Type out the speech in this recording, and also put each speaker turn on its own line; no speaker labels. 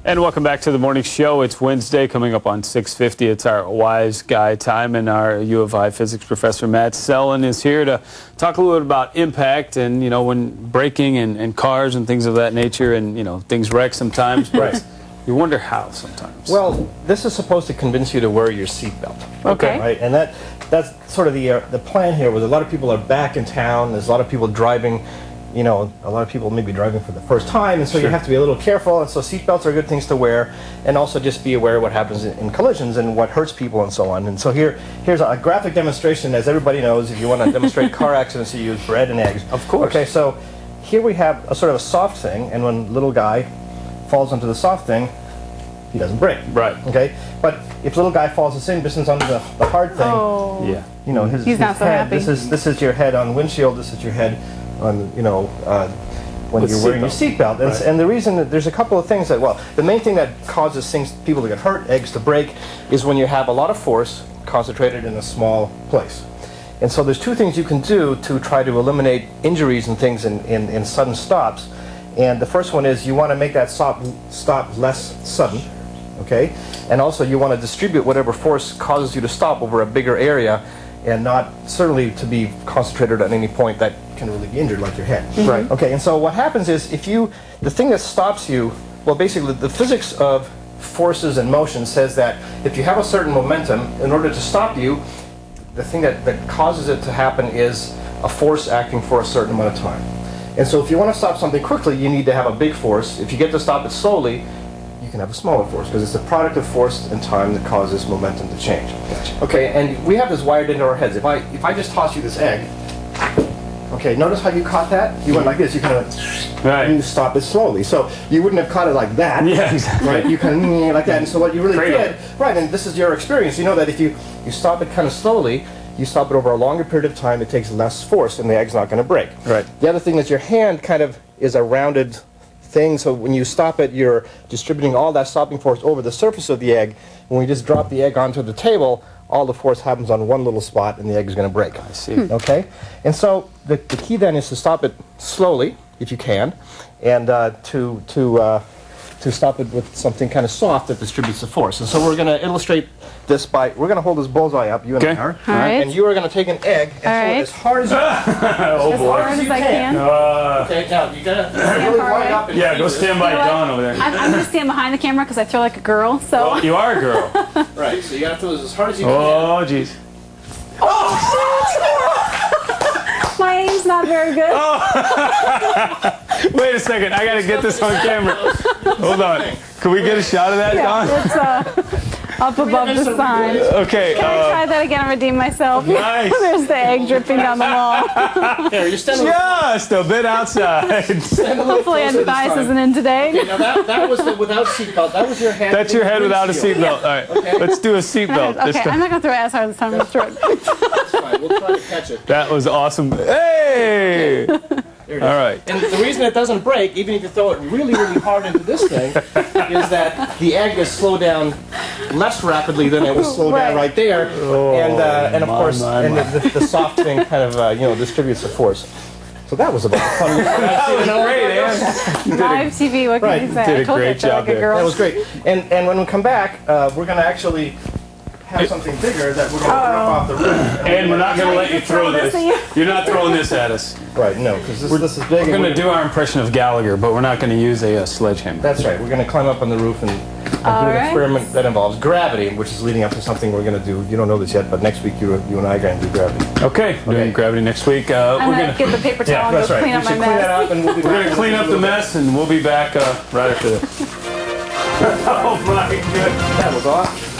And welcome back to the morning show. It's Wednesday, coming up on 6:50. It's our Wise Guy time, and our U of I physics professor Matt Sellen is here to talk a little bit about impact and, you know, when braking and cars and things of that nature, and, you know, things wreck sometimes. But you wonder how sometimes.
Well, this is supposed to convince you to wear your seatbelt.
Okay.
Right, and that's sort of the plan here. Was a lot of people are back in town. There's a lot of people driving. You know, a lot of people may be driving for the first time, and so you have to be a little careful, and so seatbelts are good things to wear, and also just be aware of what happens in collisions and what hurts people and so on. And so here's a graphic demonstration. As everybody knows, if you want to demonstrate car accidents, you use bread and eggs.
Of course.
Okay, so here we have a sort of a soft thing, and when little guy falls onto the soft thing, he doesn't break.
Right.
Okay, but if little guy falls the same distance onto the hard thing,
yeah,
you know, his
not so
head,
happy.
this is your head on windshield, this is your head on, you know, when
With
you're wearing your seatbelt.
Right.
And the reason that there's a couple of things that, well, the main thing that causes people to get hurt, eggs to break, is when you have a lot of force concentrated in a small place. And so there's two things you can do to try to eliminate injuries and things in sudden stops. And the first one is you want to make that stop less sudden, okay? And also you want to distribute whatever force causes you to stop over a bigger area, and not certainly to be concentrated at any point that can really be injured, like your head.
Mm-hmm.
Right. Okay, and so what happens is the thing that stops you, well, basically the physics of forces and motion says that if you have a certain momentum, in order to stop you, the thing that causes it to happen is a force acting for a certain amount of time. And so if you want to stop something quickly, you need to have a big force. If you get to stop it slowly, you can have a smaller force, because it's the product of force and time that causes momentum to change.
Gotcha.
Okay, and we have this wired into our heads. If I just toss you this egg, okay, notice how you caught that? You went like this, you kind of, you stop it slowly. So you wouldn't have caught it like that.
Yeah, exactly.
Right, you kind of like that, and so what you really did, right, and this is your experience, you know that if you stop it kind of slowly, you stop it over a longer period of time, it takes less force, and the egg's not going to break.
Right.
The other thing is your hand kind of is a rounded thing, so when you stop it, you're distributing all that stopping force over the surface of the egg. When we just drop the egg onto the table, all the force happens on one little spot, and the egg is going to break.
I see.
Okay? And so the key then is to stop it slowly, if you can, and to stop it with something kind of soft that distributes the force. And so we're going to illustrate this by, we're going to hold this bullseye up, you and I are.
All right.
And you are going to take an egg and throw it as hard as you
Oh boy.
As I can.
Okay, now you got to really wind up and
Yeah, go stand by Dawn over there.
I'm going to stand behind the camera because I feel like a girl. So.
Well, you are a girl.
Right, so you got to throw this as hard as you can.
Oh, jeez.
My aim's not very good.
Wait a second, I gotta get this on camera. Hold on. Can we get a shot of that, Dawn?
It's up above the sign.
Okay.
Can I try that again and redeem myself?
Nice.
There's the egg dripping down the wall.
Here, you're standing
Just a bit outside.
Hopefully Advice isn't in today.
Okay, now that was the without seatbelt. That was your head.
That's your head without a seatbelt. All right.
Okay.
Let's do a seatbelt this
Okay, I'm
time.
not going to throw it as hard this time. Let's throw it.
That's fine. We'll try to catch it.
That was awesome. Hey!
There it is.
All right.
And the reason it doesn't break, even if you throw it really, really hard into this thing, is that the egg is slowed down less rapidly than it was slowed down right there. And of course, the soft thing kind of you know, distributes the force. So that was about the fun.
Great, Ann.
Live TV, what can you say?
Did a
I told you I
great
felt
job
like a
there.
girl.
That was great. And when we come back, we're going to actually have something bigger that we're going to drop off the roof.
And we're not going to let you throw this. You're not throwing this at us.
Right, no, because this is big.
We're going to do our impression of Gallagher, but we're not going to use a sledgehammer.
That's right. We're going to climb up on the roof and do an experiment that involves gravity, which is leading up to something we're going to do. You don't know this yet, but next week you and I are going to do gravity.
Okay, doing gravity next week.
I'm
We're
going to get the paper towel and
That's
go
right.
clean
We
up my
should clean that
mess.
up, and we'll be
We're going to clean up the mess, and we'll be back right after this. Oh my goodness.
That was awesome.